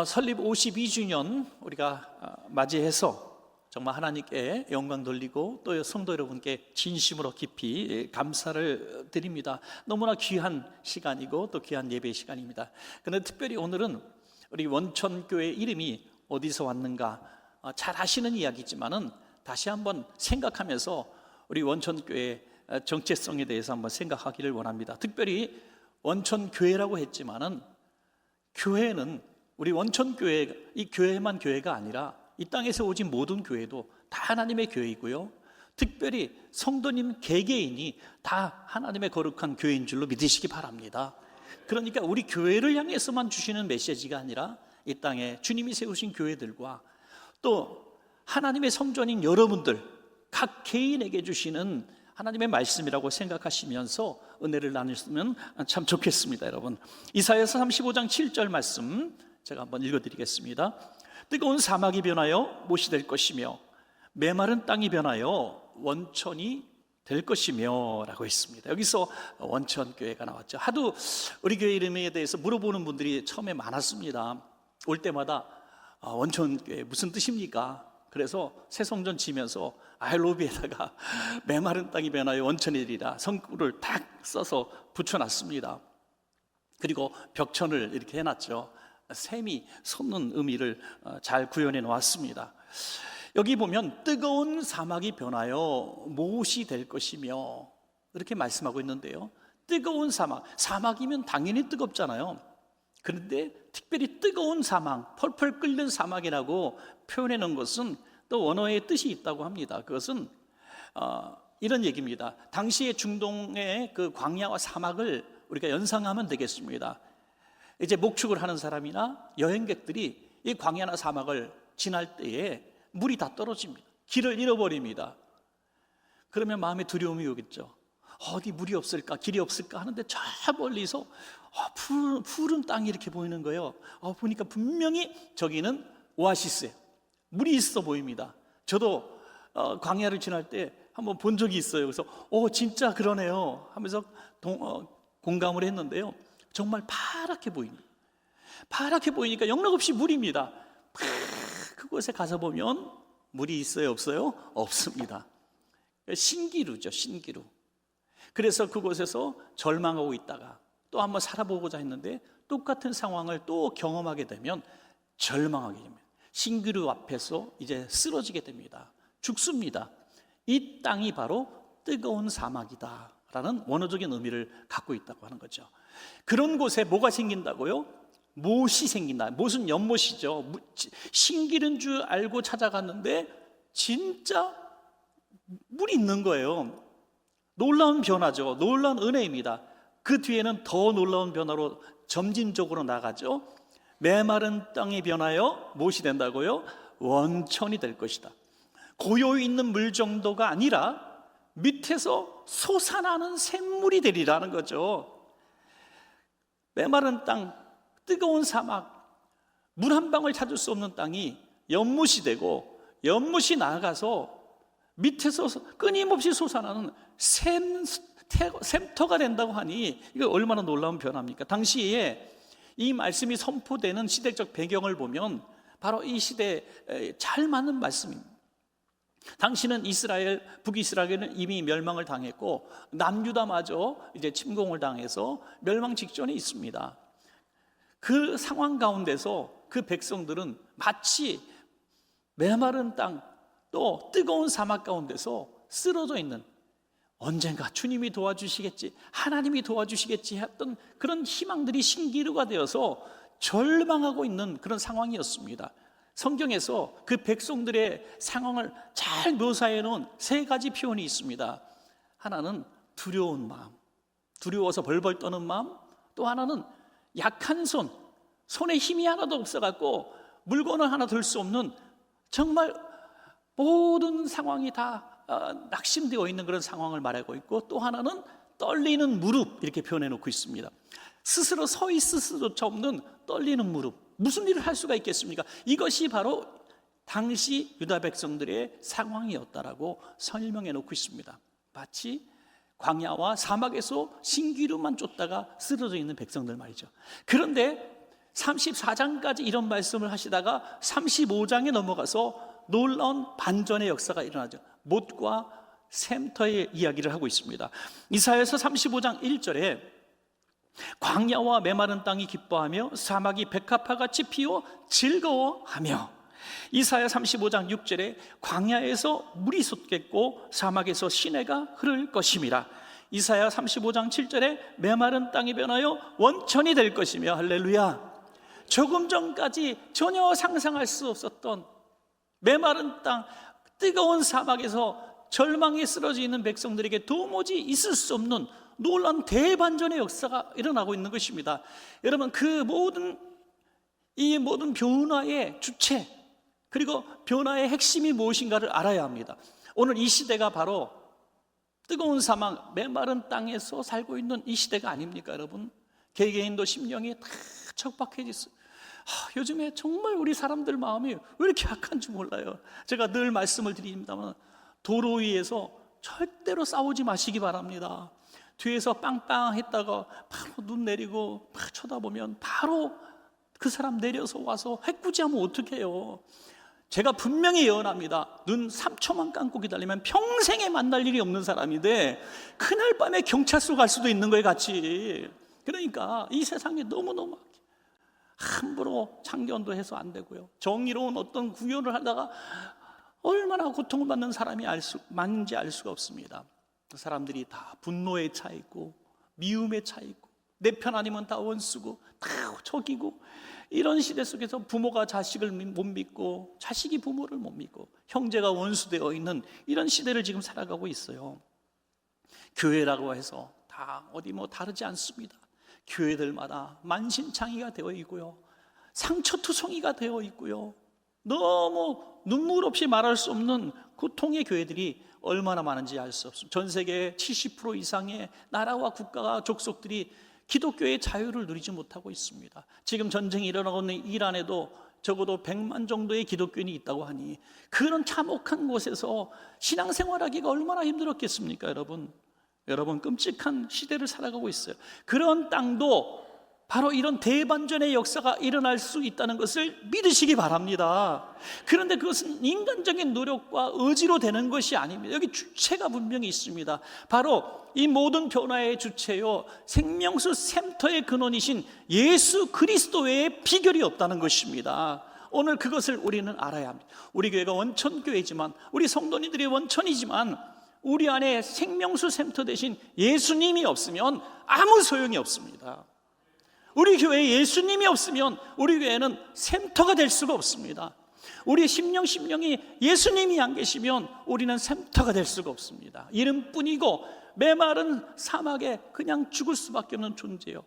설립 52주년 우리가 맞이해서 정말 하나님께 영광 돌리고 또 성도 여러분께 진심으로 깊이 감사를 드립니다. 너무나 귀한 시간이고 또 귀한 예배 시간입니다. 그런데 특별히 오늘은 우리 원천교회 이름이 어디서 왔는가 잘 아시는 이야기지만은 다시 한번 생각하면서 우리 원천교회 정체성에 대해서 한번 생각하기를 원합니다. 특별히 원천교회라고 했지만은 교회는 우리 원천교회, 이 교회만 교회가 아니라 이 땅에서 오진 모든 교회도 다 하나님의 교회이고요, 특별히 성도님 개개인이 다 하나님의 거룩한 교회인 줄로 믿으시기 바랍니다. 그러니까 우리 교회를 향해서만 주시는 메시지가 아니라 이 땅에 주님이 세우신 교회들과 또 하나님의 성전인 여러분들 각 개인에게 주시는 하나님의 말씀이라고 생각하시면서 은혜를 나누시면 참 좋겠습니다. 여러분, 이사야서 35장 7절 말씀 제가 한번 읽어드리겠습니다. 뜨거운 사막이 변하여 못이 될 것이며 메마른 땅이 변하여 원천이 될 것이며 라고 했습니다. 여기서 원천교회가 나왔죠. 하도 우리 교회 이름에 대해서 물어보는 분들이 처음에 많았습니다. 올 때마다 원천교회 무슨 뜻입니까? 그래서 새성전 지면서 로비에다가 메마른 땅이 변하여 원천이 되리라 성구를 딱 써서 붙여놨습니다. 그리고 벽천을 이렇게 해놨죠. 샘이 솟는 의미를 잘 구현해 놓았습니다. 여기 보면 뜨거운 사막이 변하여 못이 될 것이며 이렇게 말씀하고 있는데요, 뜨거운 사막, 사막이면 당연히 뜨겁잖아요. 그런데 특별히 뜨거운 사막, 펄펄 끓는 사막이라고 표현해 놓은 것은 또 원어의 뜻이 있다고 합니다. 그것은 이런 얘기입니다. 당시의 중동의 그 광야와 사막을 우리가 연상하면 되겠습니다. 이제 목축을 하는 사람이나 여행객들이 이 광야나 사막을 지날 때에 물이 다 떨어집니다. 길을 잃어버립니다. 그러면 마음에 두려움이 오겠죠. 어디 물이 없을까, 길이 없을까 하는데 저 멀리서 푸른 땅이 이렇게 보이는 거예요. 보니까 분명히 저기는 오아시스예요. 물이 있어 보입니다. 저도 광야를 지날 때 한번 본 적이 있어요. 그래서 진짜 그러네요 하면서 공감을 했는데요, 정말 파랗게 보입니다. 파랗게 보이니까 영락없이 물입니다. 그곳에 가서 보면 물이 있어요, 없어요? 없습니다. 신기루죠, 신기루. 그래서 그곳에서 절망하고 있다가 또 한번 살아보고자 했는데 똑같은 상황을 또 경험하게 되면 절망하게 됩니다. 신기루 앞에서 이제 쓰러지게 됩니다. 죽습니다. 이 땅이 바로 뜨거운 사막이다 라는 원어적인 의미를 갖고 있다고 하는 거죠. 그런 곳에 뭐가 생긴다고요? 못이 생긴다. 못은 연못이죠. 신기른 줄 알고 찾아갔는데 진짜 물이 있는 거예요. 놀라운 변화죠. 놀라운 은혜입니다. 그 뒤에는 더 놀라운 변화로 점진적으로 나가죠. 메마른 땅이 변하여 못이 된다고요? 원천이 될 것이다. 고요 있는 물 정도가 아니라 밑에서 솟아나는 샘물이 되리라는 거죠. 메마른 땅, 뜨거운 사막, 물 한 방울 찾을 수 없는 땅이 연못이 되고 연못이 나아가서 밑에서 끊임없이 솟아나는 샘터가 된다고 하니 이거 얼마나 놀라운 변화입니까? 당시에 이 말씀이 선포되는 시대적 배경을 보면 바로 이 시대에 잘 맞는 말씀입니다. 당시는 북이스라엘은 이미 멸망을 당했고 남유다마저 이제 침공을 당해서 멸망 직전에 있습니다. 그 상황 가운데서 그 백성들은 마치 메마른 땅 또 뜨거운 사막 가운데서 쓰러져 있는, 언젠가 주님이 도와주시겠지, 하나님이 도와주시겠지 했던 그런 희망들이 신기루가 되어서 절망하고 있는 그런 상황이었습니다. 성경에서 그 백성들의 상황을 잘 묘사해 놓은 세 가지 표현이 있습니다. 하나는 두려운 마음, 두려워서 벌벌 떠는 마음. 또 하나는 약한 손에 힘이 하나도 없어갖고 물건을 하나 들 수 없는, 정말 모든 상황이 다 낙심되어 있는 그런 상황을 말하고 있고, 또 하나는 떨리는 무릎, 이렇게 표현해 놓고 있습니다. 스스로 서 있을 수조차 없는 떨리는 무릎. 무슨 일을 할 수가 있겠습니까? 이것이 바로 당시 유다 백성들의 상황이었다라고 설명해 놓고 있습니다. 마치 광야와 사막에서 신기루만 쫓다가 쓰러져 있는 백성들 말이죠. 그런데 34장까지 이런 말씀을 하시다가 35장에 넘어가서 놀라운 반전의 역사가 일어나죠. 못과 샘터의 이야기를 하고 있습니다. 이사야서 35장 1절에 광야와 메마른 땅이 기뻐하며 사막이 백합화같이 피어 즐거워하며, 이사야 35장 6절에 광야에서 물이 솟겠고 사막에서 시내가 흐를 것임이라. 이사야 35장 7절에 메마른 땅이 변하여 원천이 될 것이며, 할렐루야. 조금 전까지 전혀 상상할 수 없었던 메마른 땅, 뜨거운 사막에서 절망에 쓰러져 있는 백성들에게 도무지 있을 수 없는 놀라운 대반전의 역사가 일어나고 있는 것입니다. 여러분, 이 모든 변화의 주체, 그리고 변화의 핵심이 무엇인가를 알아야 합니다. 오늘 이 시대가 바로 뜨거운 사막, 메마른 땅에서 살고 있는 이 시대가 아닙니까, 여러분? 개개인도 심령이 다 척박해졌어요. 요즘에 정말 우리 사람들 마음이 왜 이렇게 약한지 몰라요. 제가 늘 말씀을 드립니다만, 도로 위에서 절대로 싸우지 마시기 바랍니다. 뒤에서 빵빵 했다가 바로 눈 내리고 막 쳐다보면 바로 그 사람 내려서 와서 해꾸지하면 어떡해요. 제가 분명히 예언합니다. 눈 3초만 감고 기다리면 평생에 만날 일이 없는 사람인데 그날 밤에 경찰서 갈 수도 있는 거예요, 같이. 그러니까 이 세상에 너무너무 함부로 참견도 해서 안 되고요. 정의로운 어떤 구현을 하다가 얼마나 고통을 받는 사람이 많은지 알 수가 없습니다. 그 사람들이 다 분노에 차 있고 미움에 차 있고 내 편 아니면 다 원수고 다 적이고, 이런 시대 속에서 부모가 자식을 못 믿고 자식이 부모를 못 믿고 형제가 원수되어 있는 이런 시대를 지금 살아가고 있어요. 교회라고 해서 다 어디 다르지 않습니다. 교회들마다 만신창이가 되어 있고요, 상처투성이가 되어 있고요, 너무 눈물 없이 말할 수 없는 고통의 교회들이 얼마나 많은지 알 수 없습니다. 전 세계 70% 이상의 나라와 국가가 족속들이 기독교의 자유를 누리지 못하고 있습니다. 지금 전쟁이 일어나고 있는 이란에도 적어도 100만 정도의 기독교인이 있다고 하니 그런 참혹한 곳에서 신앙생활하기가 얼마나 힘들었겠습니까, 여러분? 여러분, 끔찍한 시대를 살아가고 있어요. 그런 땅도 바로 이런 대반전의 역사가 일어날 수 있다는 것을 믿으시기 바랍니다. 그런데 그것은 인간적인 노력과 의지로 되는 것이 아닙니다. 여기 주체가 분명히 있습니다. 바로 이 모든 변화의 주체요, 생명수 샘터의 근원이신 예수 그리스도 외에 비결이 없다는 것입니다. 오늘 그것을 우리는 알아야 합니다. 우리 교회가 원천교회지만, 우리 성도님들이 원천이지만, 우리 안에 생명수 샘터 대신 예수님이 없으면 아무 소용이 없습니다. 우리 교회에 예수님이 없으면 우리 교회는 샘터가 될 수가 없습니다. 우리 심령이 예수님이 안 계시면 우리는 샘터가 될 수가 없습니다. 이름뿐이고 메마른 사막에 그냥 죽을 수밖에 없는 존재요,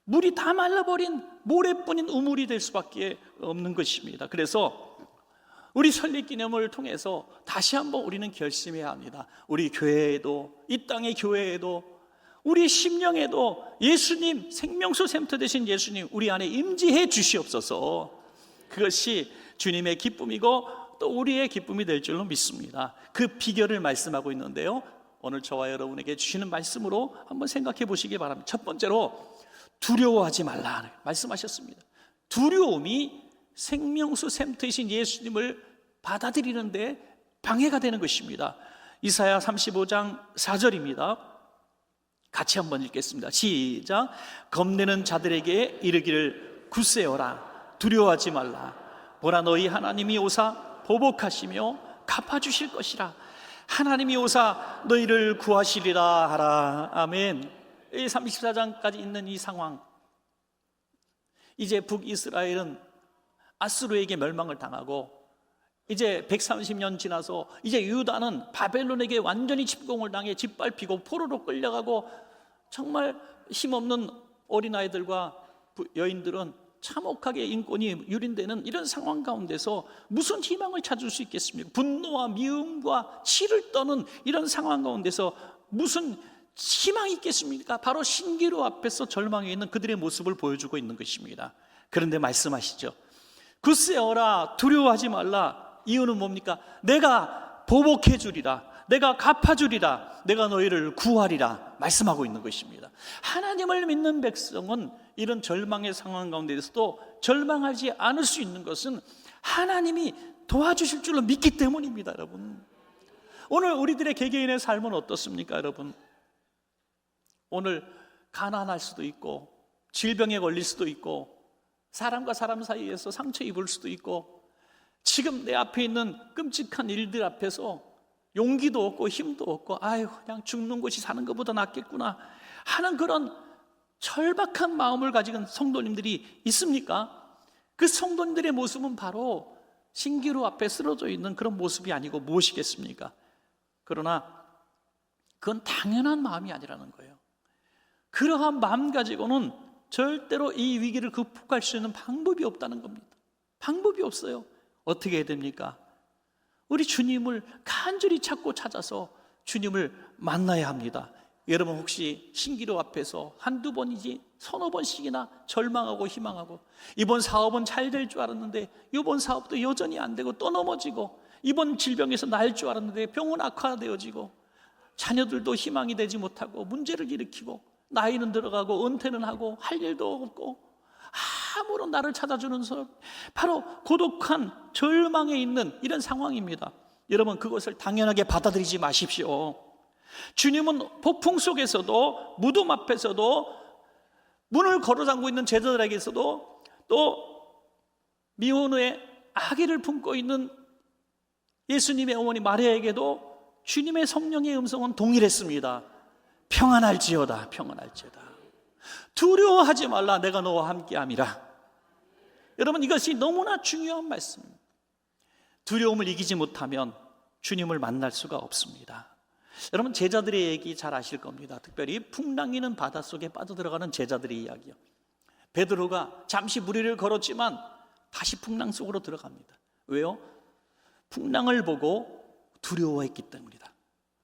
물이 다 말라버린 모래뿐인 우물이 될 수밖에 없는 것입니다. 그래서 우리 설립기념을 통해서 다시 한번 우리는 결심해야 합니다. 우리 교회에도, 이 땅의 교회에도, 우리 심령에도 예수님, 생명수 샘터 되신 예수님 우리 안에 임재해 주시옵소서. 그것이 주님의 기쁨이고 또 우리의 기쁨이 될 줄로 믿습니다. 그 비결을 말씀하고 있는데요, 오늘 저와 여러분에게 주시는 말씀으로 한번 생각해 보시기 바랍니다. 첫 번째로 두려워하지 말라 말씀하셨습니다. 두려움이 생명수 샘터이신 예수님을 받아들이는데 방해가 되는 것입니다. 이사야 35장 4절입니다. 같이 한번 읽겠습니다. 시작. 겁내는 자들에게 이르기를 굳세어라, 두려워하지 말라. 보라, 너희 하나님이 오사 보복하시며 갚아주실 것이라. 하나님이 오사 너희를 구하시리라 하라. 아멘. 이 34장까지 있는 이 상황, 이제 북이스라엘은 아수르에게 멸망을 당하고 이제 130년 지나서 이제 유다는 바벨론에게 완전히 침공을 당해 짓밟히고 포로로 끌려가고, 정말 힘없는 어린아이들과 여인들은 참혹하게 인권이 유린되는 이런 상황 가운데서 무슨 희망을 찾을 수 있겠습니까? 분노와 미움과 치를 떠는 이런 상황 가운데서 무슨 희망이 있겠습니까? 바로 신기루 앞에서 절망해 있는 그들의 모습을 보여주고 있는 것입니다. 그런데 말씀하시죠. 굳세어라, 두려워하지 말라. 이유는 뭡니까? 내가 보복해 주리라, 내가 갚아주리라, 내가 너희를 구하리라 말씀하고 있는 것입니다. 하나님을 믿는 백성은 이런 절망의 상황 가운데서도 절망하지 않을 수 있는 것은 하나님이 도와주실 줄로 믿기 때문입니다. 여러분, 오늘 우리들의 개개인의 삶은 어떻습니까? 여러분, 오늘 가난할 수도 있고 질병에 걸릴 수도 있고 사람과 사람 사이에서 상처 입을 수도 있고 지금 내 앞에 있는 끔찍한 일들 앞에서 용기도 없고 힘도 없고 아유 그냥 죽는 것이 사는 것보다 낫겠구나 하는 그런 절박한 마음을 가진 성도님들이 있습니까? 그 성도님들의 모습은 바로 신기루 앞에 쓰러져 있는 그런 모습이 아니고 무엇이겠습니까? 그러나 그건 당연한 마음이 아니라는 거예요. 그러한 마음 가지고는 절대로 이 위기를 극복할 수 있는 방법이 없다는 겁니다. 방법이 없어요. 어떻게 해야 됩니까? 우리 주님을 간절히 찾고 찾아서 주님을 만나야 합니다. 여러분 혹시 신기루 앞에서 한두 번이지 서너 번씩이나 절망하고 희망하고 이번 사업은 잘 될 줄 알았는데 이번 사업도 여전히 안 되고 또 넘어지고 이번 질병에서 나을 줄 알았는데 병은 악화되어지고 자녀들도 희망이 되지 못하고 문제를 일으키고 나이는 들어가고 은퇴는 하고 할 일도 없고 아무런 나를 찾아주는 사람, 바로 고독한 절망에 있는 이런 상황입니다. 여러분 그것을 당연하게 받아들이지 마십시오. 주님은 폭풍 속에서도 무덤 앞에서도 문을 걸어잠고 있는 제자들에게서도 또 미혼 후에 아기를 품고 있는 예수님의 어머니 마리아에게도 주님의 성령의 음성은 동일했습니다. 평안할지어다, 평안할지어다. 두려워하지 말라, 내가 너와 함께함이라. 여러분 이것이 너무나 중요한 말씀입니다. 두려움을 이기지 못하면 주님을 만날 수가 없습니다. 여러분 제자들의 얘기 잘 아실 겁니다. 특별히 풍랑이는 바닷속에 빠져들어가는 제자들의 이야기요. 베드로가 잠시 무리를 걸었지만 다시 풍랑 속으로 들어갑니다. 왜요? 풍랑을 보고 두려워했기 때문이다.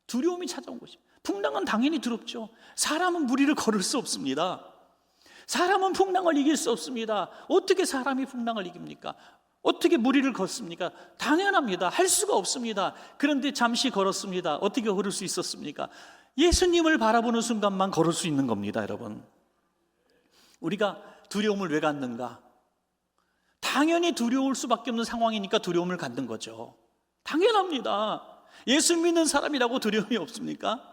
두려움이 찾아온 것입니다. 풍랑은 당연히 두렵죠. 사람은 무리를 걸을 수 없습니다. 사람은 풍랑을 이길 수 없습니다. 어떻게 사람이 풍랑을 이깁니까? 어떻게 무리를 걷습니까? 당연합니다. 할 수가 없습니다. 그런데 잠시 걸었습니다. 어떻게 걸을 수 있었습니까? 예수님을 바라보는 순간만 걸을 수 있는 겁니다. 여러분, 우리가 두려움을 왜 갖는가? 당연히 두려울 수밖에 없는 상황이니까 두려움을 갖는 거죠. 당연합니다. 예수 믿는 사람이라고 두려움이 없습니까?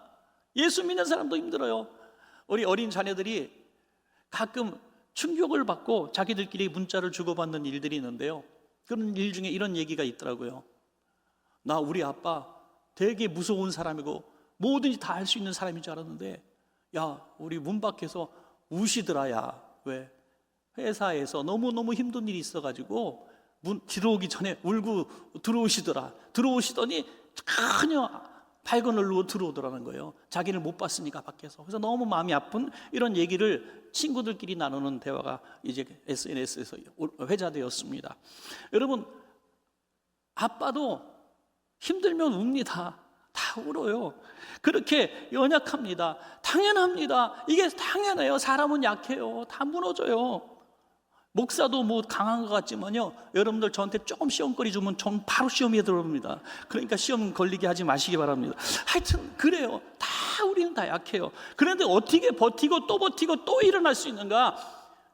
예수 믿는 사람도 힘들어요. 우리 어린 자녀들이 가끔 충격을 받고 자기들끼리 문자를 주고받는 일들이 있는데요. 그런 일 중에 이런 얘기가 있더라고요. 나 우리 아빠 되게 무서운 사람이고 뭐든지 다 할 수 있는 사람인 줄 알았는데 야 우리 문 밖에서 우시더라. 야 왜? 회사에서 너무너무 힘든 일이 있어가지고 문 들어오기 전에 울고 들어오시더라. 들어오시더니 전혀 밝은 얼굴로 들어오더라는 거예요. 자기를 못 봤으니까 밖에서. 그래서 너무 마음이 아픈 이런 얘기를 친구들끼리 나누는 대화가 이제 SNS에서 회자되었습니다. 여러분 아빠도 힘들면 웁니다. 다 울어요. 그렇게 연약합니다. 당연합니다. 이게 당연해요. 사람은 약해요. 다 무너져요. 목사도 뭐 강한 것 같지만요, 여러분들 저한테 조금 시험거리 주면 전 바로 시험에 들어옵니다. 그러니까 시험 걸리게 하지 마시기 바랍니다. 하여튼 그래요. 다 우리는 다 약해요. 그런데 어떻게 버티고 또 일어날 수 있는가?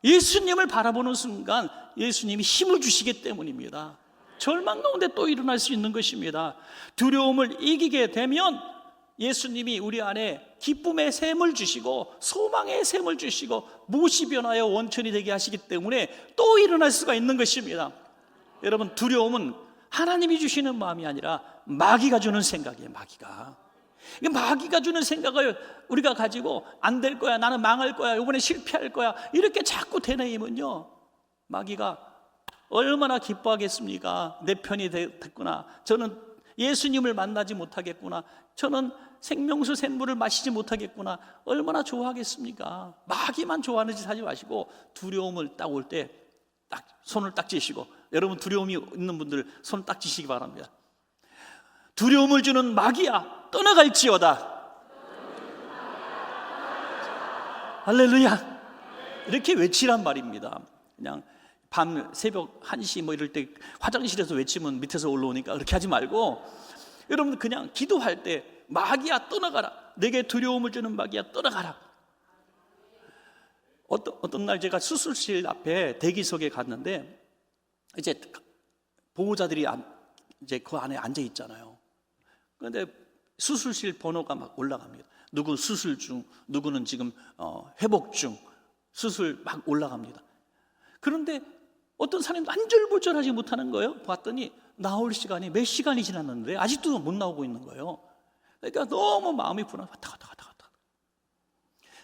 예수님을 바라보는 순간 예수님이 힘을 주시기 때문입니다. 절망 가운데 또 일어날 수 있는 것입니다. 두려움을 이기게 되면 예수님이 우리 안에 기쁨의 샘을 주시고 소망의 샘을 주시고 무엇이 변하여 원천이 되게 하시기 때문에 또 일어날 수가 있는 것입니다. 여러분 두려움은 하나님이 주시는 마음이 아니라 마귀가 주는 생각이에요. 마귀가 주는 생각을 우리가 가지고 안 될 거야, 나는 망할 거야, 이번에 실패할 거야 이렇게 자꾸 되뇌이면요, 마귀가 얼마나 기뻐하겠습니까? 내 편이 됐구나, 저는 예수님을 만나지 못하겠구나, 저는 생명수 샘물을 마시지 못하겠구나, 얼마나 좋아하겠습니까? 마귀만 좋아하는 짓 하지 마시고 두려움을 딱 올 때 딱 손을 딱 쥐시고, 여러분 두려움이 있는 분들 손 딱 쥐시기 바랍니다. 두려움을 주는 마귀야 떠나갈지어다. 할렐루야. 이렇게 외치란 말입니다. 그냥 밤 새벽 1시 뭐 이럴 때 화장실에서 외치면 밑에서 올라오니까 그렇게 하지 말고 여러분 그냥 기도할 때 마귀야 떠나가라, 내게 두려움을 주는 마귀야 떠나가라. 어떤 날 제가 수술실 앞에 대기석에 갔는데 이제 보호자들이 이제 그 안에 앉아 있잖아요. 그런데 수술실 번호가 막 올라갑니다. 누구 수술 중, 누구는 지금 회복 중, 수술 막 올라갑니다. 그런데 어떤 사람이 안절부절하지 못하는 거예요. 봤더니 나올 시간이 몇 시간이 지났는데 아직도 못 나오고 있는 거예요. 그러니까 너무 마음이 불안해. 왔다 갔다.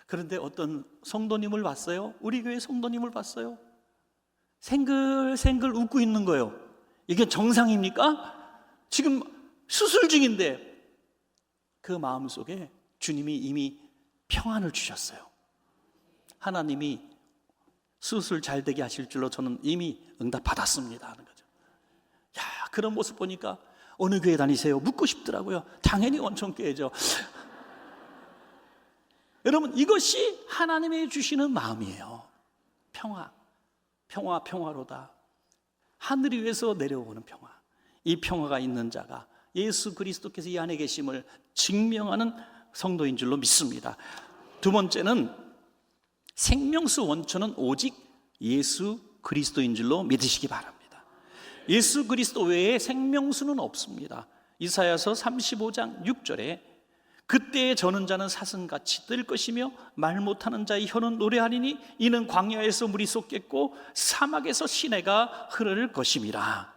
그런데 어떤 성도님을 봤어요. 우리 교회 성도님을 봤어요. 생글생글 웃고 있는 거예요. 이게 정상입니까? 지금 수술 중인데 그 마음속에 주님이 이미 평안을 주셨어요. 하나님이 수술 잘 되게 하실 줄로 저는 이미 응답받았습니다 하는 거죠. 야, 그런 모습 보니까 어느 교회 다니세요? 묻고 싶더라고요. 당연히 원천교회죠. 여러분, 이것이 하나님이 주시는 마음이에요. 평화로다. 하늘 위에서 내려오는 평화. 이 평화가 있는 자가 예수 그리스도께서 이 안에 계심을 증명하는 성도인 줄로 믿습니다. 두 번째는 생명수 원천은 오직 예수 그리스도인 줄로 믿으시기 바랍니다. 예수 그리스도 외에 생명수는 없습니다. 이사야서 35장 6절에 그때의 저는 자는 사슴같이 뜰 것이며 말 못하는 자의 혀는 노래하리니 이는 광야에서 물이 솟겠고 사막에서 시내가 흐를 것임이라.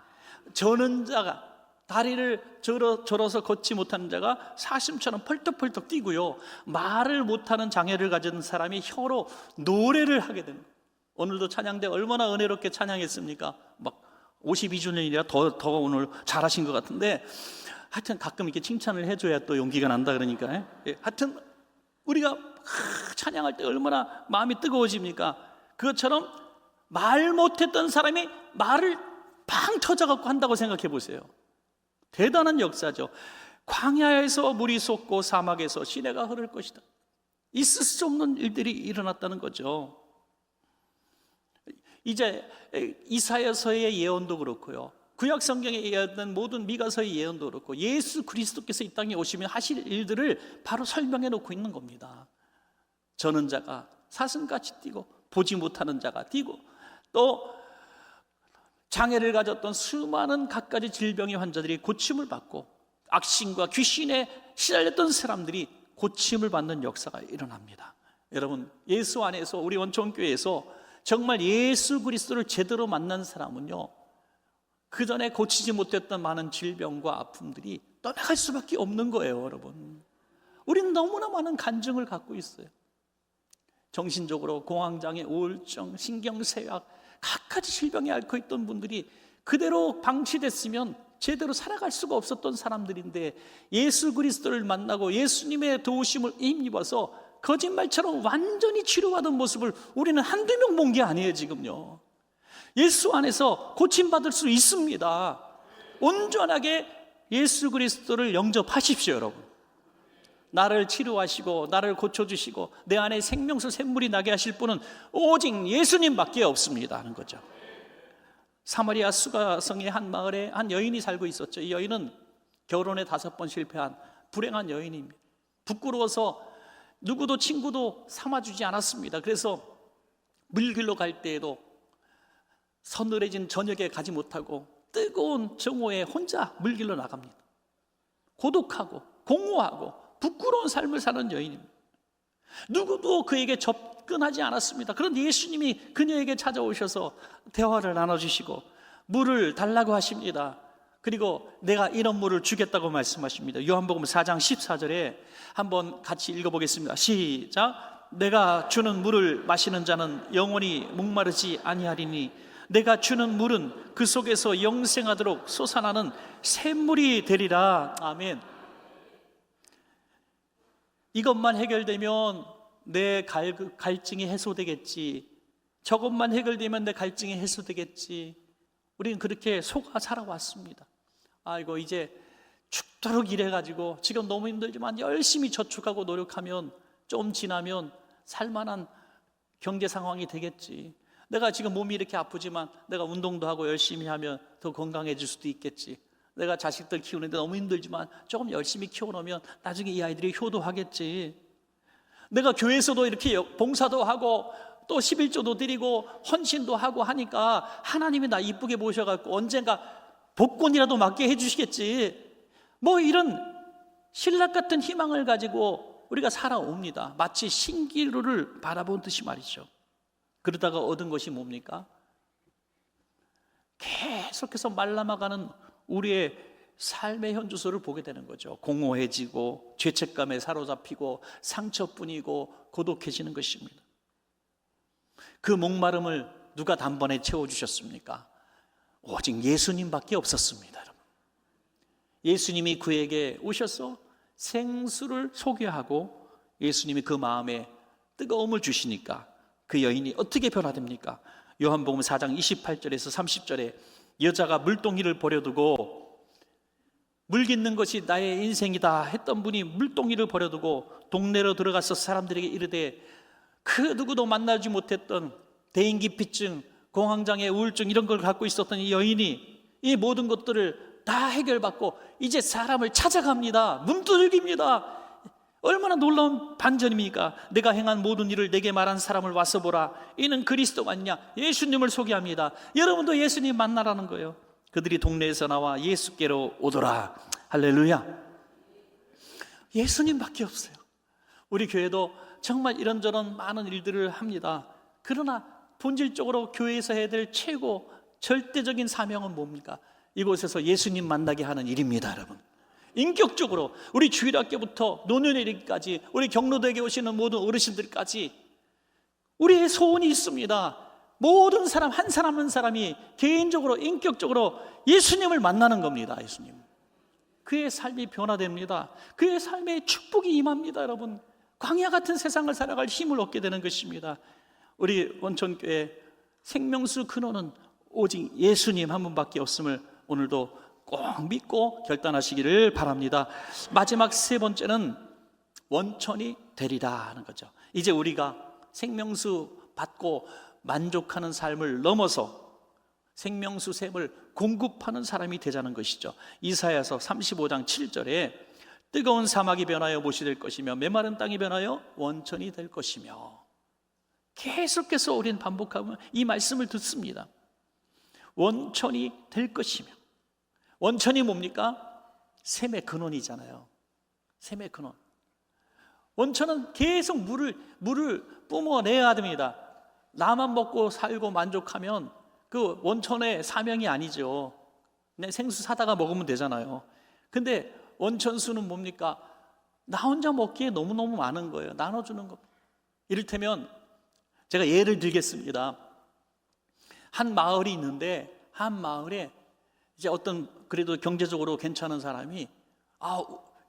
저는 자가, 다리를 절어서 걷지 못하는 자가 사슴처럼 펄떡펄떡 뛰고요, 말을 못하는 장애를 가진 사람이 혀로 노래를 하게 됩니다. 오늘도 찬양대 얼마나 은혜롭게 찬양했습니까? 막 52주년이라 더 오늘 잘하신 것 같은데, 하여튼 가끔 이렇게 칭찬을 해줘야 또 용기가 난다 그러니까. 하여튼 우리가 찬양할 때 얼마나 마음이 뜨거워집니까? 그것처럼 말 못했던 사람이 말을 팡 터져갖고 한다고 생각해 보세요. 대단한 역사죠. 광야에서 물이 솟고 사막에서 시내가 흐를 것이다. 있을 수 없는 일들이 일어났다는 거죠. 이제 이사야서의 예언도 그렇고요, 구약 성경에 예언된 모든 미가서의 예언도 그렇고 예수 그리스도께서 이 땅에 오시면 하실 일들을 바로 설명해 놓고 있는 겁니다. 저는 자가 사슴같이 뛰고 보지 못하는 자가 뛰고, 또 장애를 가졌던 수많은 갖가지 질병의 환자들이 고침을 받고 악신과 귀신에 시달렸던 사람들이 고침을 받는 역사가 일어납니다. 여러분, 예수 안에서, 우리 원천교회에서 정말 예수 그리스도를 제대로 만난 사람은요, 그 전에 고치지 못했던 많은 질병과 아픔들이 떠나갈 수밖에 없는 거예요. 여러분, 우리는 너무나 많은 간증을 갖고 있어요. 정신적으로 공황장애, 우울증, 신경쇠약, 갖가지 질병에 앓고 있던 분들이 그대로 방치됐으면 제대로 살아갈 수가 없었던 사람들인데, 예수 그리스도를 만나고 예수님의 도우심을 힘입어서 거짓말처럼 완전히 치료받은 모습을 우리는 한두 명 본 게 아니에요. 지금요, 예수 안에서 고침받을 수 있습니다. 온전하게 예수 그리스도를 영접하십시오. 여러분, 나를 치료하시고 나를 고쳐주시고 내 안에 생명수 샘물이 나게 하실 분은 오직 예수님밖에 없습니다 하는 거죠. 사마리아 수가성의 한 마을에 한 여인이 살고 있었죠. 이 여인은 결혼에 5번 실패한 불행한 여인입니다. 부끄러워서 누구도 친구도 삼아주지 않았습니다. 그래서 물길로 갈 때에도 서늘해진 저녁에 가지 못하고 뜨거운 정오에 혼자 물길로 나갑니다. 고독하고 공허하고 부끄러운 삶을 사는 여인입니다. 누구도 그에게 접근하지 않았습니다. 그런데 예수님이 그녀에게 찾아오셔서 대화를 나눠주시고 물을 달라고 하십니다. 그리고 내가 이런 물을 주겠다고 말씀하십니다. 요한복음 4장 14절에 한번 같이 읽어보겠습니다. 시작. 내가 주는 물을 마시는 자는 영원히 목마르지 아니하리니 내가 주는 물은 그 속에서 영생하도록 솟아나는 샘물이 되리라. 아멘. 이것만 해결되면 내 갈증이 해소되겠지, 저것만 해결되면 내 갈증이 해소되겠지, 우리는 그렇게 속아 살아왔습니다. 아이고, 이제 죽도록 일해가지고 지금 너무 힘들지만 열심히 저축하고 노력하면 좀 지나면 살만한 경제 상황이 되겠지, 내가 지금 몸이 이렇게 아프지만 내가 운동도 하고 열심히 하면 더 건강해질 수도 있겠지, 내가 자식들 키우는데 너무 힘들지만 조금 열심히 키워놓으면 나중에 이 아이들이 효도하겠지. 내가 교회에서도 이렇게 봉사도 하고 또 11조도 드리고 헌신도 하고 하니까 하나님이 나 이쁘게 모셔갖고 언젠가 복권이라도 맞게 해주시겠지. 뭐 이런 신락 같은 희망을 가지고 우리가 살아옵니다. 마치 신기루를 바라본 듯이 말이죠. 그러다가 얻은 것이 뭡니까? 계속해서 말라마가는 우리의 삶의 현주소를 보게 되는 거죠. 공허해지고 죄책감에 사로잡히고 상처뿐이고 고독해지는 것입니다. 그 목마름을 누가 단번에 채워주셨습니까? 오직 예수님밖에 없었습니다. 여러분. 예수님이 그에게 오셔서 생수를 소개하고 예수님이 그 마음에 뜨거움을 주시니까 그 여인이 어떻게 변화됩니까? 요한복음 4장 28절에서 30절에 여자가 물동이를 버려두고 물 깃는 것이 나의 인생이다 했던 분이 물동이를 버려두고 동네로 들어가서 사람들에게 이르되 그 누구도 만나지 못했던 대인기피증, 공황장애, 우울증 이런 걸 갖고 있었던 이 여인이 이 모든 것들을 다 해결받고 이제 사람을 찾아갑니다. 문두들깁니다. 얼마나 놀라운 반전입니까? 내가 행한 모든 일을 내게 말한 사람을 와서 보라. 이는 그리스도 맞냐? 예수님을 소개합니다. 여러분도 예수님 만나라는 거예요. 그들이 동네에서 나와 예수께로 오더라. 할렐루야. 예수님밖에 없어요. 우리 교회도 정말 이런저런 많은 일들을 합니다. 그러나 본질적으로 교회에서 해야 될 최고 절대적인 사명은 뭡니까? 이곳에서 예수님 만나게 하는 일입니다, 여러분. 인격적으로 우리 주일학교부터 노년에 이르기까지 우리 경로대에 오시는 모든 어르신들까지 우리의 소원이 있습니다. 모든 사람 한 사람 한 사람이 개인적으로 인격적으로 예수님을 만나는 겁니다. 예수님. 그의 삶이 변화됩니다. 그의 삶에 축복이 임합니다. 여러분, 광야 같은 세상을 살아갈 힘을 얻게 되는 것입니다. 우리 원천교회 생명수 근원은 오직 예수님 한 분밖에 없음을 오늘도 꼭 믿고 결단하시기를 바랍니다. 마지막 세 번째는 원천이 되리라 하는 거죠. 이제 우리가 생명수 받고 만족하는 삶을 넘어서 생명수 샘을 공급하는 사람이 되자는 것이죠. 이사야서 35장 7절에 뜨거운 사막이 변하여 못이 될 것이며 메마른 땅이 변하여 원천이 될 것이며, 계속해서 우리는 반복하면 이 말씀을 듣습니다. 원천이 될 것이며, 원천이 뭡니까? 샘의 근원이잖아요. 샘의 근원. 원천은 계속 물을 뿜어내야 됩니다. 나만 먹고 살고 만족하면 그 원천의 사명이 아니죠. 그냥 생수 사다가 먹으면 되잖아요. 근데 원천수는 뭡니까? 나 혼자 먹기에 너무너무 많은 거예요. 나눠주는 것. 이를테면 제가 예를 들겠습니다. 한 마을이 있는데 한 마을에 이제 어떤 그래도 경제적으로 괜찮은 사람이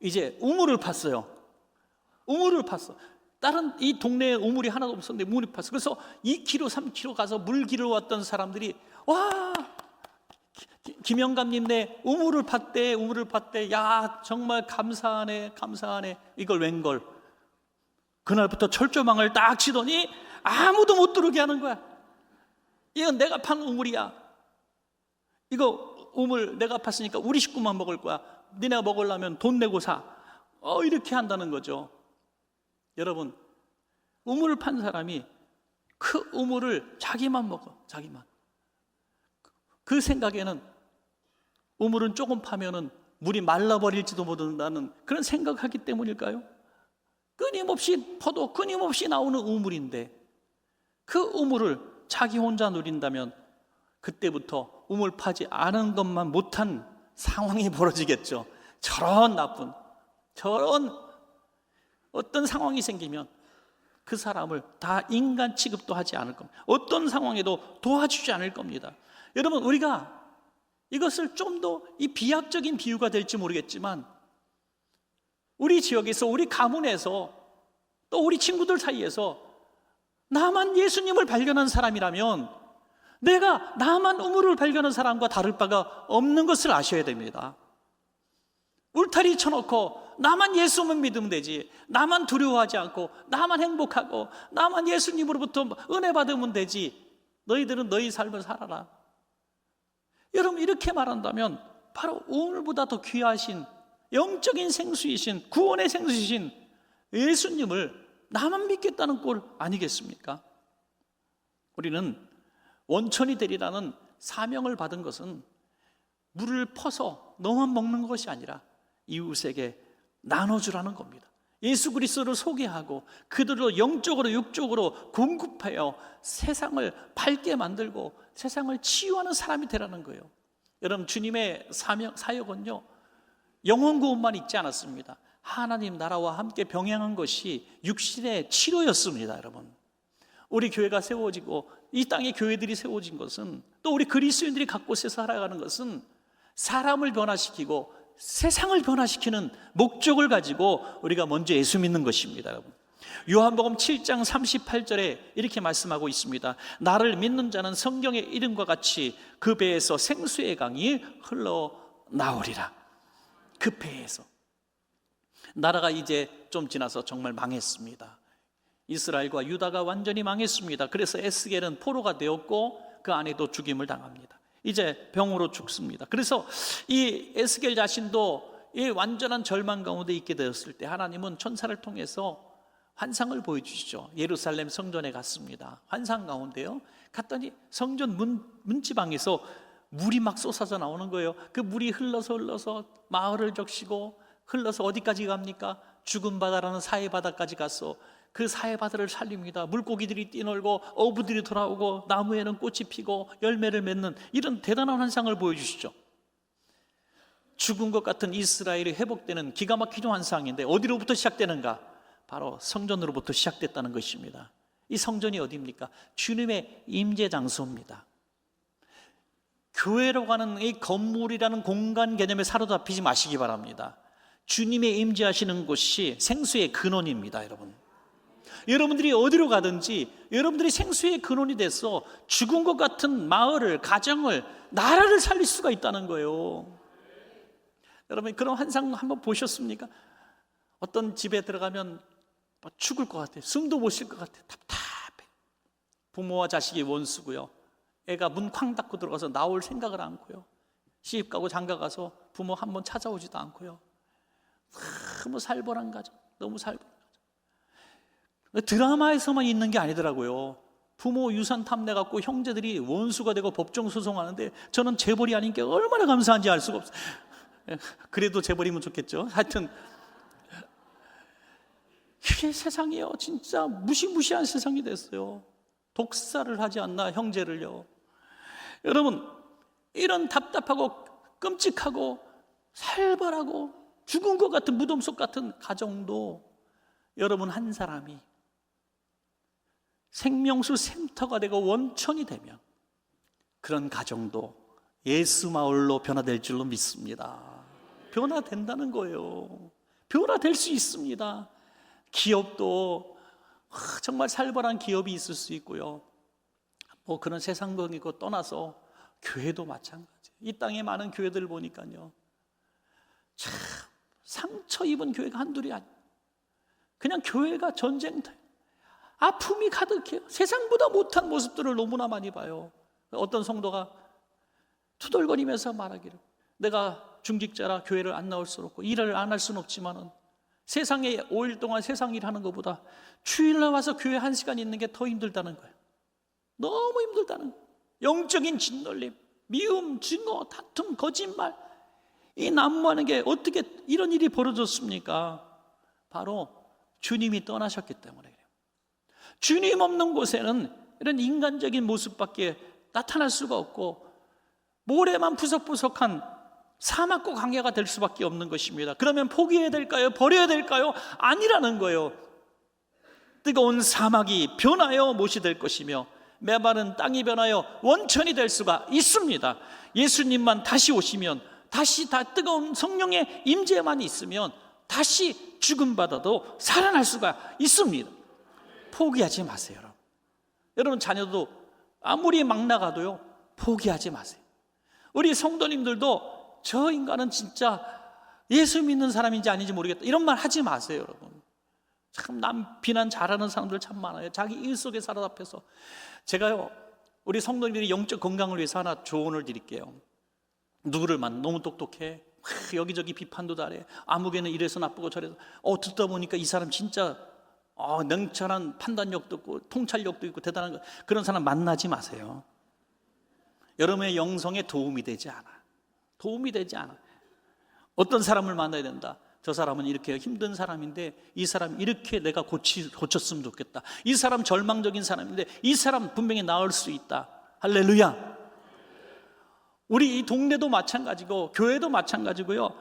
이제 우물을 팠어요. 우물을 팠어. 다른 이 동네에 우물이 하나도 없었는데 우물이 팠어. 그래서 2km, 3km 가서 물 기르러 왔던 사람들이 와, 김영감님네 우물을 팠대. 야, 정말 감사하네. 이걸 웬걸. 그날부터 철조망을 딱 치더니 아무도 못 들어오게 하는 거야. 이건 내가 판 우물이야. 이거 우물 내가 팠으니까 우리 식구만 먹을 거야. 니네가 먹으려면 돈 내고 사. 이렇게 한다는 거죠. 여러분, 우물을 판 사람이 그 우물을 자기만 먹어. 자기만. 그 생각에는 우물은 조금 파면은 물이 말라버릴지도 모른다는 그런 생각하기 때문일까요? 끊임없이 퍼도 끊임없이 나오는 우물인데 그 우물을 자기 혼자 누린다면 그때부터 우물 파지 않은 것만 못한 상황이 벌어지겠죠. 저런 어떤 상황이 생기면 그 사람을 다 인간 취급도 하지 않을 겁니다. 어떤 상황에도 도와주지 않을 겁니다. 여러분, 우리가 이것을 좀 더 이 비약적인 비유가 될지 모르겠지만 우리 지역에서, 우리 가문에서, 또 우리 친구들 사이에서 나만 예수님을 발견한 사람이라면 내가 나만 우물을 발견한 사람과 다를 바가 없는 것을 아셔야 됩니다. 울타리 쳐놓고 나만 예수만 믿으면 되지, 나만 두려워하지 않고 나만 행복하고 나만 예수님으로부터 은혜 받으면 되지, 너희들은 너희 삶을 살아라. 여러분, 이렇게 말한다면 바로 오늘보다 더 귀하신 영적인 생수이신 구원의 생수이신 예수님을 나만 믿겠다는 꼴 아니겠습니까? 우리는 원천이 되리라는 사명을 받은 것은 물을 퍼서 너만 먹는 것이 아니라 이웃에게 나눠주라는 겁니다. 예수 그리스도를 소개하고 그들로 영적으로 육적으로 공급하여 세상을 밝게 만들고 세상을 치유하는 사람이 되라는 거예요. 여러분, 주님의 사역은요, 영혼 구원만 있지 않았습니다. 하나님 나라와 함께 병행한 것이 육신의 치료였습니다. 여러분, 우리 교회가 세워지고 이 땅에 교회들이 세워진 것은, 또 우리 그리스도인들이 갖고 살아가는 것은 사람을 변화시키고 세상을 변화시키는 목적을 가지고 우리가 먼저 예수 믿는 것입니다. 여러분, 요한복음 7장 38절에 이렇게 말씀하고 있습니다. 나를 믿는 자는 성경의 이름과 같이 그 배에서 생수의 강이 흘러나오리라. 그 배에서. 나라가 이제 좀 지나서 정말 망했습니다. 이스라엘과 유다가 완전히 망했습니다. 그래서 에스겔은 포로가 되었고 그 아내도 죽임을 당합니다. 이제 병으로 죽습니다. 그래서 이 에스겔 자신도 이 완전한 절망 가운데 있게 되었을 때 하나님은 천사를 통해서 환상을 보여주시죠. 예루살렘 성전에 갔습니다. 환상 가운데요, 갔더니 성전 문지방에서 물이 막 쏟아져 나오는 거예요. 그 물이 흘러서 마을을 적시고 흘러서 어디까지 갑니까? 죽은 바다라는 사해 바다까지 갔어. 그 사해 바다를 살립니다. 물고기들이 뛰놀고 어부들이 돌아오고 나무에는 꽃이 피고 열매를 맺는 이런 대단한 환상을 보여주시죠. 죽은 것 같은 이스라엘이 회복되는 기가 막히는 환상인데 어디로부터 시작되는가? 바로 성전으로부터 시작됐다는 것입니다. 이 성전이 어디입니까? 주님의 임재 장소입니다. 교회로 가는 이 건물이라는 공간 개념에 사로잡히지 마시기 바랍니다. 주님의 임재하시는 곳이 생수의 근원입니다. 여러분, 여러분들이 어디로 가든지 여러분들이 생수의 근원이 돼서 죽은 것 같은 마을을, 가정을, 나라를 살릴 수가 있다는 거예요. 여러분, 그런 환상 한번 보셨습니까? 어떤 집에 들어가면 죽을 것 같아요. 숨도 못 쉴 것 같아요. 답답해. 부모와 자식이 원수고요, 애가 문 쾅 닫고 들어가서 나올 생각을 않고요, 시집 가고 장가 가서 부모 한번 찾아오지도 않고요. 너무 살벌한 가정, 너무 살벌한 가정. 드라마에서만 있는 게 아니더라고요. 부모 유산 탐내 갖고 형제들이 원수가 되고 법정 소송하는데 저는 재벌이 아닌 게 얼마나 감사한지 알 수가 없어요. 그래도 재벌이면 좋겠죠. 하여튼 이게 세상이에요. 진짜 무시무시한 세상이 됐어요. 독살을 하지 않나, 형제를요. 여러분, 이런 답답하고 끔찍하고 살벌하고 죽은 것 같은 무덤 속 같은 가정도 여러분 한 사람이 생명수 샘터가 되고 원천이 되면 그런 가정도 예수 마을로 변화될 줄로 믿습니다. 변화된다는 거예요. 변화될 수 있습니다. 기업도 정말 살벌한 기업이 있을 수 있고요, 뭐 그런 세상적이고 떠나서 교회도 마찬가지. 이 땅에 많은 교회들 보니까요, 참 상처 입은 교회가 한둘이 아니에요. 그냥 교회가 전쟁터예요. 아픔이 가득해요. 세상보다 못한 모습들을 너무나 많이 봐요. 어떤 성도가 투덜거리면서 말하기를, 내가 중직자라 교회를 안 나올 수 없고 일을 안 할 수는 없지만은 세상에 5일 동안 세상 일하는 것보다 주일날 와서 교회 1시간 있는 게 더 힘들다는 거예요. 너무 힘들다는 거예요. 영적인 짓놀림, 미움, 증오, 다툼, 거짓말, 이 난무하는 게 어떻게 이런 일이 벌어졌습니까? 바로 주님이 떠나셨기 때문에 그래요. 주님 없는 곳에는 이런 인간적인 모습밖에 나타날 수가 없고 모래만 푸석푸석한 사막과 광야가 될 수밖에 없는 것입니다. 그러면 포기해야 될까요? 버려야 될까요? 아니라는 거예요. 뜨거운 사막이 변하여 못이 될 것이며 메마른 땅이 변하여 원천이 될 수가 있습니다. 예수님만 다시 오시면, 다시 다 뜨거운 성령의 임재만 있으면 다시 죽음받아도 살아날 수가 있습니다. 포기하지 마세요. 여러분 자녀도 아무리 막 나가도요, 포기하지 마세요. 우리 성도님들도 저 인간은 진짜 예수 믿는 사람인지 아닌지 모르겠다 이런 말 하지 마세요. 여러분, 참 남 비난 잘하는 사람들 참 많아요. 자기 일 속에 사로잡혀서. 제가요, 우리 성도님들이 영적 건강을 위해서 하나 조언을 드릴게요. 누구를 만 너무 똑똑해, 여기저기 비판도 잘해, 아무개는 이래서 나쁘고 저래서, 듣다 보니까 이 사람 진짜 냉철한 판단력도 있고 통찰력도 있고 대단한 거, 그런 사람 만나지 마세요. 여러분의 영성에 도움이 되지 않아. 도움이 되지 않아. 어떤 사람을 만나야 된다. 저 사람은 이렇게 힘든 사람인데 이 사람 이렇게 내가 고쳤으면 좋겠다. 이 사람 절망적인 사람인데 이 사람 분명히 나을 수 있다. 할렐루야. 우리 이 동네도 마찬가지고 교회도 마찬가지고요.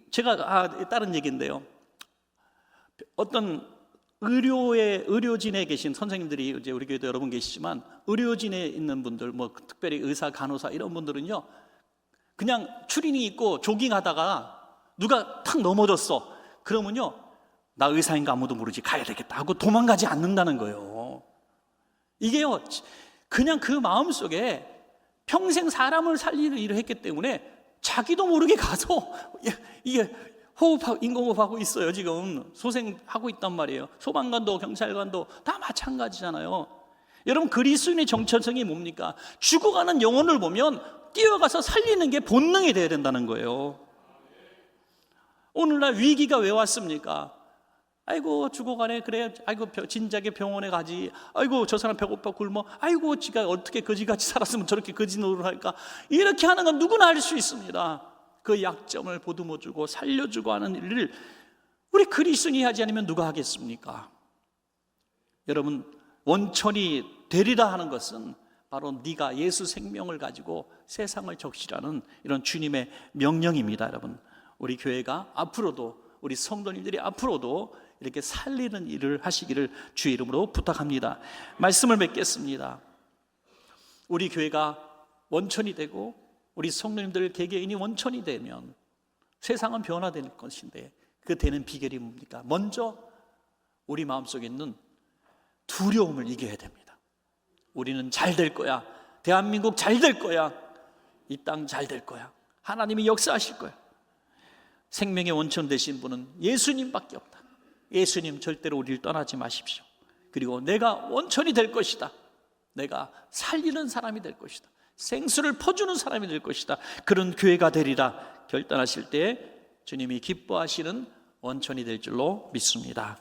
제가 다른 얘기인데요. 어떤 의료진에 계신 선생님들이, 이제 우리 교회도 여러 분 계시지만 의료진에 있는 분들, 뭐 특별히 의사, 간호사 이런 분들은요, 그냥 추리닝 입고 조깅하다가 누가 탁 넘어졌어. 그러면요, 나 의사인가 아무도 모르지, 가야 되겠다 하고 도망가지 않는다는 거예요. 이게요, 그냥 그 마음속에 평생 사람을 살리는 일을 했기 때문에 자기도 모르게 가서 이게 인공호흡하고 있어요. 지금 소생하고 있단 말이에요. 소방관도 경찰관도 다 마찬가지잖아요. 여러분, 그리스도인의 정체성이 뭡니까? 죽어가는 영혼을 보면 뛰어가서 살리는 게 본능이 돼야 된다는 거예요. 오늘날 위기가 왜 왔습니까? 아이고 죽어가네, 그래, 아이고 진작에 병원에 가지, 아이고 저 사람 배고파 굶어, 아이고 지가 어떻게 거지같이 살았으면 저렇게 거지 노릇을 할까. 이렇게 하는 건 누구나 할 수 있습니다. 그 약점을 보듬어주고 살려주고 하는 일을 우리 그리스도인이 하지 않으면 누가 하겠습니까? 여러분, 원천이 되리라 하는 것은 바로 네가 예수 생명을 가지고 세상을 적시라는 이런 주님의 명령입니다. 여러분, 우리 교회가 앞으로도, 우리 성도님들이 앞으로도 이렇게 살리는 일을 하시기를 주의 이름으로 부탁합니다. 말씀을 맺겠습니다. 우리 교회가 원천이 되고 우리 성도님들 개개인이 원천이 되면 세상은 변화될 것인데, 그 되는 비결이 뭡니까? 먼저 우리 마음속에 있는 두려움을 이겨야 됩니다. 우리는 잘 될 거야, 대한민국 잘 될 거야, 이 땅 잘 될 거야, 하나님이 역사하실 거야. 생명의 원천 되신 분은 예수님밖에 없다. 예수님 절대로 우리를 떠나지 마십시오. 그리고 내가 원천이 될 것이다, 내가 살리는 사람이 될 것이다, 생수를 퍼주는 사람이 될 것이다, 그런 교회가 되리라 결단하실 때 주님이 기뻐하시는 원천이 될 줄로 믿습니다.